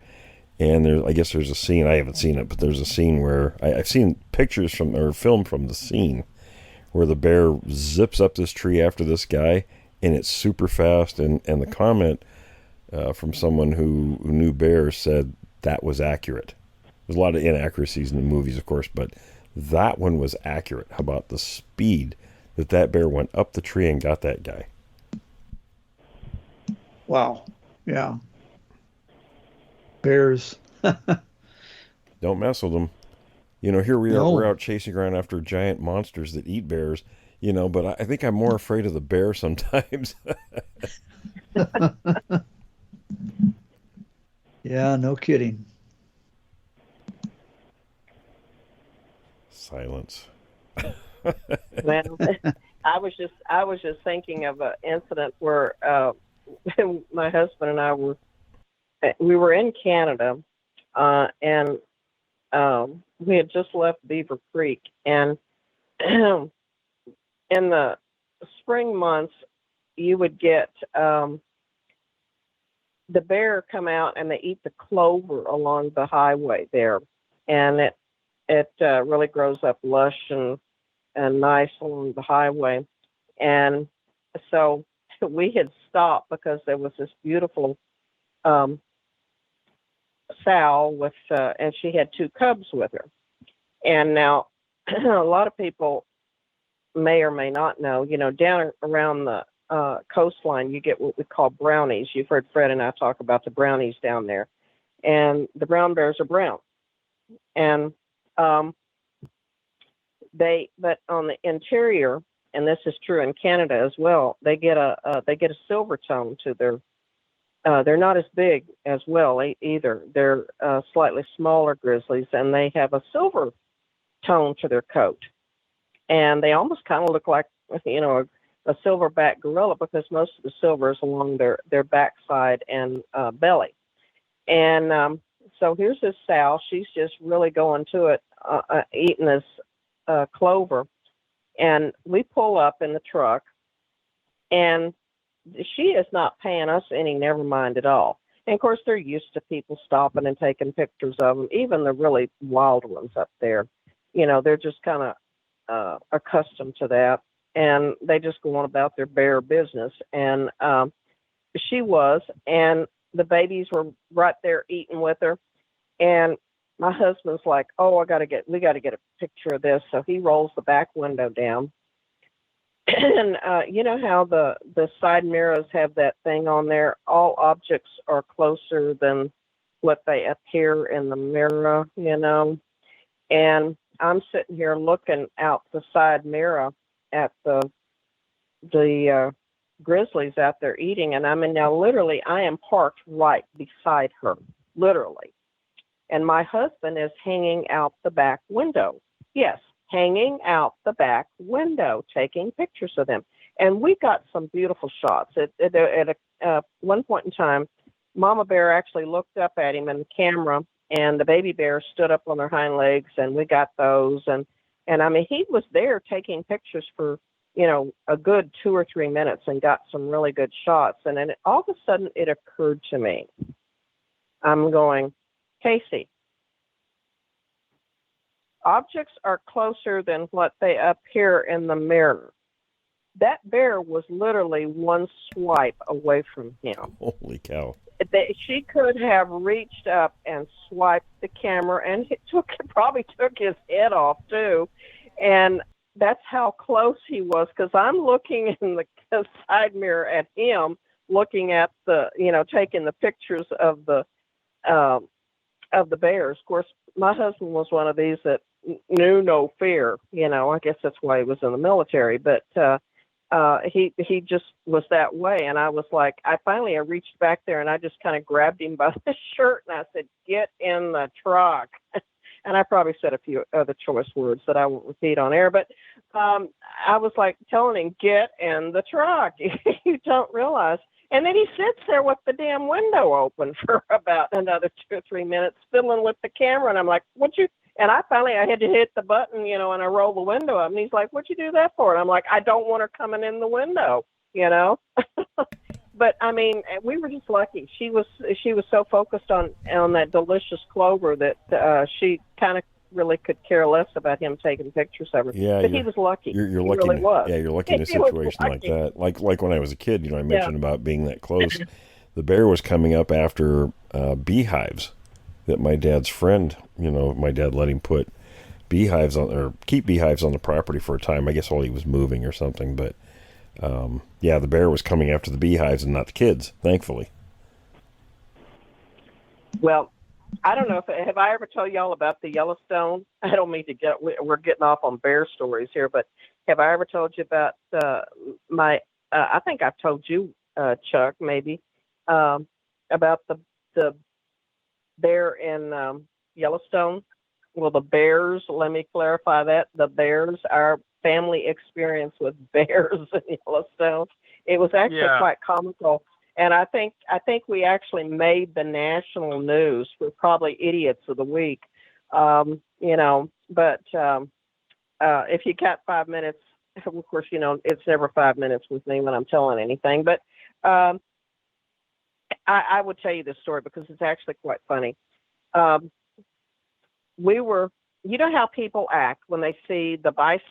and I guess there's a scene. I haven't seen it, but there's a scene where I've seen pictures or film from the scene where the bear zips up this tree after this guy, and it's super fast. And the comment from someone who knew bears said that was accurate. There's a lot of inaccuracies in the movies, of course, but that one was accurate. How about the speed that bear went up the tree and got that guy? Wow. Yeah. Bears. Don't mess with them. Here we are, No. we're out chasing around after giant monsters that eat bears, but I think I'm more afraid of the bear sometimes. Yeah, no kidding. Silence. Well, I was just thinking of an incident where my husband and I were in Canada, and we had just left Beaver Creek, and in the spring months, you would get the bear come out and they eat the clover along the highway there, and it really grows up lush and nice along the highway. And so we had stopped because there was this beautiful sow with, and she had 2 cubs with her. And now a lot of people may or may not know, down around the coastline, you get what we call brownies. You've heard Fred and I talk about the brownies down there. And the brown bears are brown. And but on the interior, and this is true in Canada as well, they get a silver tone to their. They're not as big as well either. They're slightly smaller grizzlies, and they have a silver tone to their coat, and they almost kind of look like a silverback gorilla because most of the silver is along their backside and belly. And so here's this sow. She's just really going to it, eating this clover. And we pull up in the truck, and she is not paying us any never mind at all. And of course, they're used to people stopping and taking pictures of them, even the really wild ones up there. They're just kind of accustomed to that, and they just go on about their bear business. And she was, and the babies were right there eating with her. And my husband's like, "Oh, we got to get a picture of this." So he rolls the back window down. And you know how the side mirrors have that thing on there? All objects are closer than what they appear in the mirror, And I'm sitting here looking out the side mirror at the grizzlies out there eating, and now literally I am parked right beside her, literally. And my husband is hanging out the back window. Yes, hanging out the back window, taking pictures of them. And we got some beautiful shots. At one point in time, Mama Bear actually looked up at him in the camera, and the baby bear stood up on their hind legs, and we got those. And he was there taking pictures for, a good 2 or 3 minutes and got some really good shots. And then all of a sudden it occurred to me, I'm going, Casey, objects are closer than what they appear in the mirror. That bear was literally one swipe away from him. Holy cow. She could have reached up and swiped the camera, and it probably took his head off too. And that's how close he was, because I'm looking in the side mirror at him, looking at taking the pictures of the bears. Of course, my husband was one of these that knew no fear. I guess that's why he was in the military. But he just was that way. And I was like, I reached back there and I just kind of grabbed him by the shirt and I said, "Get in the truck." And I probably said a few other choice words that I won't repeat on air. But I was like telling him, "Get in the truck." You don't realize. And then he sits there with the damn window open for about another 2 or 3 minutes, fiddling with the camera. And I'm like, "What you?" And I had to hit the button, and I roll the window up. And he's like, "What'd you do that for?" And I'm like, "I don't want her coming in the window, But we were just lucky. She was so focused on that delicious clover that she kind of really could care less about him taking pictures of her. Yeah, but he was lucky. You're he lucky. Really was. Yeah, you're lucky in a situation like that. Like when I was a kid, I mentioned about being that close. The bear was coming up after beehives that my dad's friend, my dad let him put beehives on, or keep beehives on the property for a time, I guess while he was moving or something. But Yeah, the bear was coming after the beehives and not the kids, thankfully. Well, I don't know have I ever told y'all about the Yellowstone? I don't mean to we're getting off on bear stories here, but have I ever told you about I think I've told you, Chuck, maybe, about the bear in Yellowstone? Well, the bears, let me clarify that. The bears, our family experience with bears in Yellowstone, it was actually quite comical. And I think we actually made the national news. We're probably idiots of the week, But if you got 5 minutes, of course, it's never 5 minutes with me when I'm telling anything. But I would tell you this story because it's actually quite funny. You know how people act when they see the bison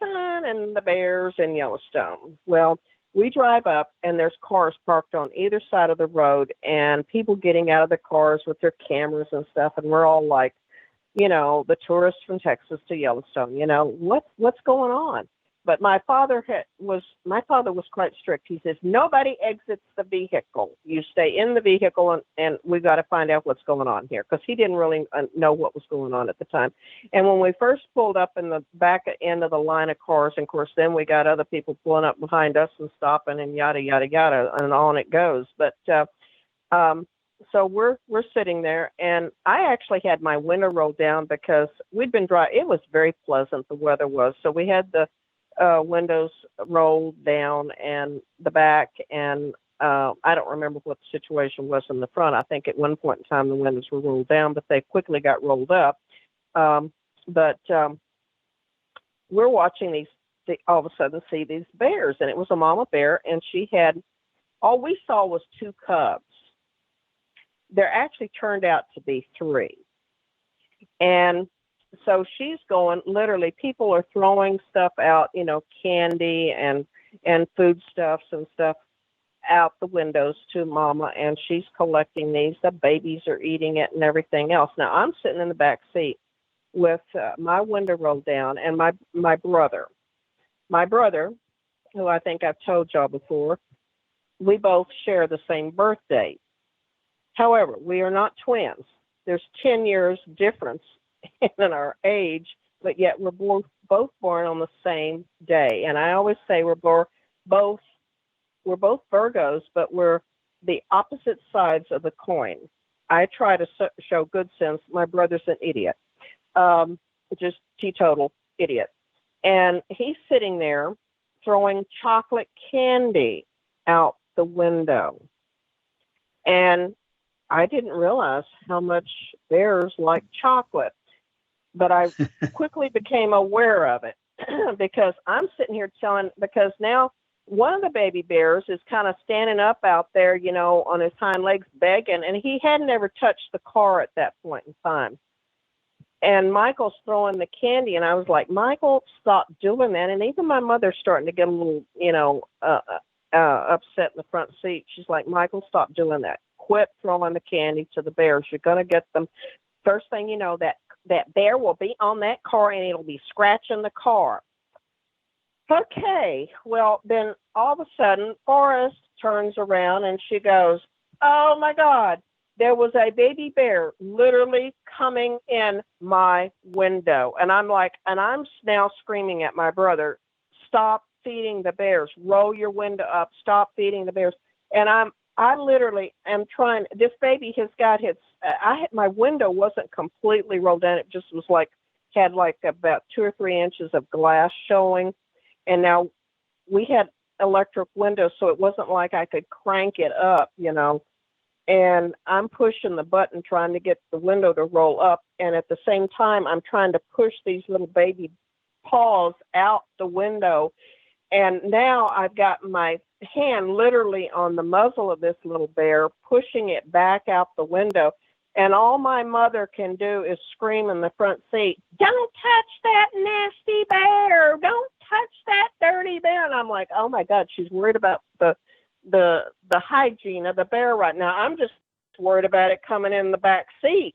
and the bears in Yellowstone. Well, we drive up and there's cars parked on either side of the road and people getting out of the cars with their cameras and stuff. And we're all like, the tourists from Texas to Yellowstone, what's going on? But my father was quite strict. He says, nobody exits the vehicle. You stay in the vehicle and we got to find out what's going on here. Because he didn't really know what was going on at the time. And when we first pulled up in the back end of the line of cars, and of course, then we got other people pulling up behind us and stopping and yada, yada, yada, and on it goes. But so we're sitting there, and I actually had my window rolled down because we'd been driving. It was very pleasant, the weather was. So we had the windows rolled down and the back, and I don't remember what the situation was in the front. I think at one point in time the windows were rolled down, but they quickly got rolled up. But we're watching all of a sudden see these bears, and it was a mama bear, and she had, all we saw was 2 cubs. There actually turned out to be 3. And so she's going, literally, people are throwing stuff out, candy and foodstuffs and stuff out the windows to mama, and she's collecting these. The babies are eating it and everything else. Now, I'm sitting in the back seat with my window rolled down, and my brother, who I think I've told y'all before, we both share the same birthday. However, we are not twins. There's 10 years difference in our age, but yet we're both born on the same day. And I always say we're both Virgos, but we're the opposite sides of the coin. I try to show good sense. My brother's an idiot, just teetotal idiot. And he's sitting there throwing chocolate candy out the window. And I didn't realize how much bears like chocolate, but I quickly became aware of it because I'm sitting here because now one of the baby bears is kind of standing up out there, on his hind legs begging, and he hadn't ever touched the car at that point in time. And Michael's throwing the candy, and I was like, Michael, stop doing that. And even my mother's starting to get a little, upset in the front seat. She's like, Michael, stop doing that. Quit throwing the candy to the bears. You're going to get them. First thing you know, that bear will be on that car, and it'll be scratching the car. Okay, well, then all of a sudden, Forrest turns around, and she goes, oh, my God. There was a baby bear literally coming in my window. And I'm now screaming at my brother, stop feeding the bears. Roll your window up. Stop feeding the bears. And I literally am trying. This baby has got my window wasn't completely rolled down. It just was had about 2 or 3 inches of glass showing. And now we had electric windows, so it wasn't like I could crank it up, And I'm pushing the button trying to get the window to roll up. And at the same time, I'm trying to push these little baby paws out the window. And now I've got my hand literally on the muzzle of this little bear, pushing it back out the window. And all my mother can do is scream in the front seat, don't touch that nasty bear. Don't touch that dirty bear. And I'm like, oh, my God, she's worried about the hygiene of the bear right now. I'm just worried about it coming in the back seat.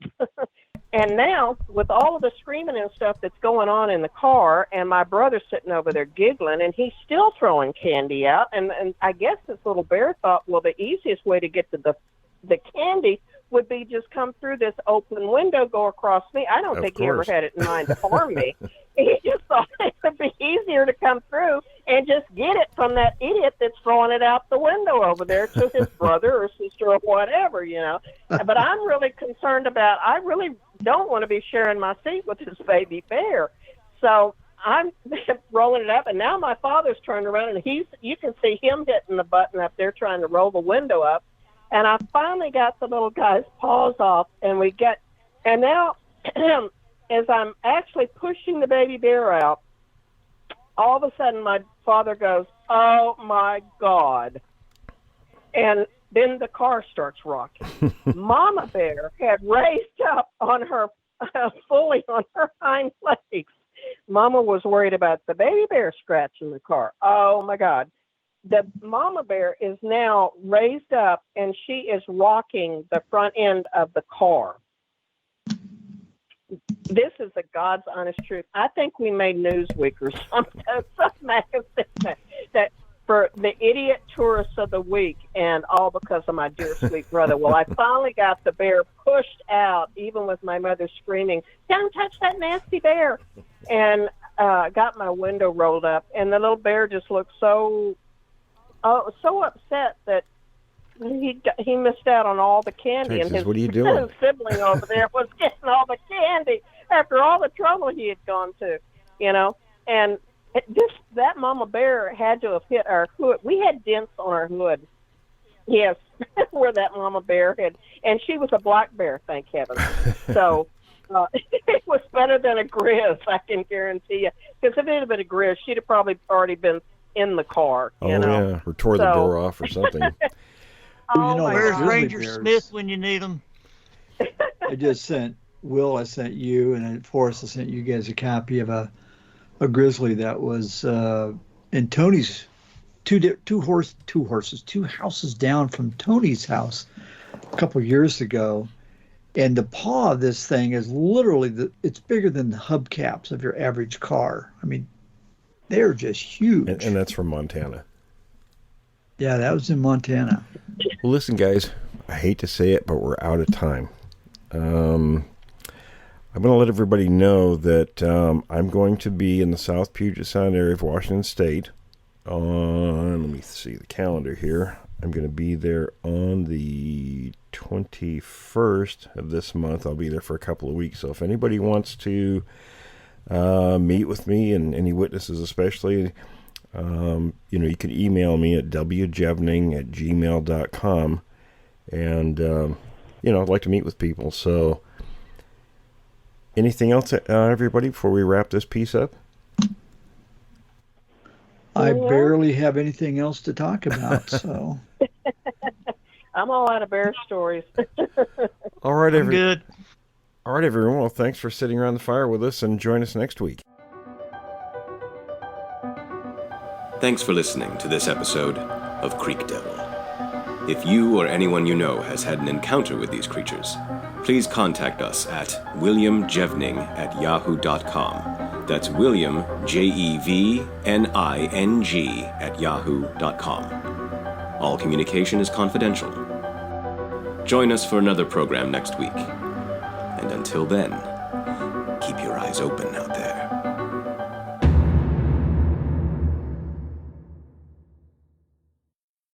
And now, with all of the screaming and stuff that's going on in the car, and my brother's sitting over there giggling, and he's still throwing candy out, and I guess this little bear thought, well, the easiest way to get to the candy would be just come through this open window, go across me. I don't think he ever had it in mind to harm me. He just thought it would be easier to come through and just get it from that idiot that's throwing it out the window over there to his brother or sister or whatever, you know. But I'm really concerned about, I really don't want to be sharing my seat with this baby bear. So I'm rolling it up, and now my father's turned around, and you can see him hitting the button up there trying to roll the window up. And I finally got the little guy's paws off, and now as I'm actually pushing the baby bear out, all of a sudden my father goes, "Oh my God." And then the car starts rocking. Mama bear had raised up on her, fully on her hind legs. Mama was worried about the baby bear scratching the car. Oh my God. The mama bear is now raised up, and she is rocking the front end of the car. This is the God's honest truth. I think we made Newsweek or some magazine that for the idiot tourists of the week, and all because of my dear sweet brother. Well, I finally got the bear pushed out, even with my mother screaming, "Don't touch that nasty bear!" And got my window rolled up, and the little bear just looked so upset that he missed out on all the candy. Texas, and his what are you doing? sibling over there was getting all the candy after all the trouble he had gone to, you know. And that mama bear had to have hit our hood. We had dents on our hood. Yes, where that mama bear had, and she was a black bear, thank heaven. So it was better than a grizz, I can guarantee you. Because if it had been a grizz, she'd have probably already been in the car. You know? Yeah, or tore the door off or something. Where's grizzly Ranger bears. Smith when you need him? I just sent Will, I sent you, and Forrest, I sent you guys a copy of a grizzly that was in Tony's two houses down from Tony's house a couple years ago. And the paw of this thing is literally, it's bigger than the hubcaps of your average car. I mean, they're just huge. And that's from Montana. Yeah, that was in Montana. Well, listen, guys, I hate to say it, but we're out of time. I'm going to let everybody know that I'm going to be in the South Puget Sound area of Washington State on, let me see the calendar here. I'm going to be there on the 21st of this month. I'll be there for a couple of weeks. So if anybody wants to meet with me, and any witnesses especially, you can email me at wjevning@gmail.com. And, I'd like to meet with people. So anything else, everybody, before we wrap this piece up? I barely have anything else to talk about, so. I'm all out of bear stories. All right, Good. All right, everyone. Well, thanks for sitting around the fire with us, and join us next week. Thanks for listening to this episode of Creek Devil. If you or anyone you know has had an encounter with these creatures, please contact us at williamjevning@yahoo.com. That's William, Jevning, @yahoo.com. All communication is confidential. Join us for another program next week. And until then, keep your eyes open out there.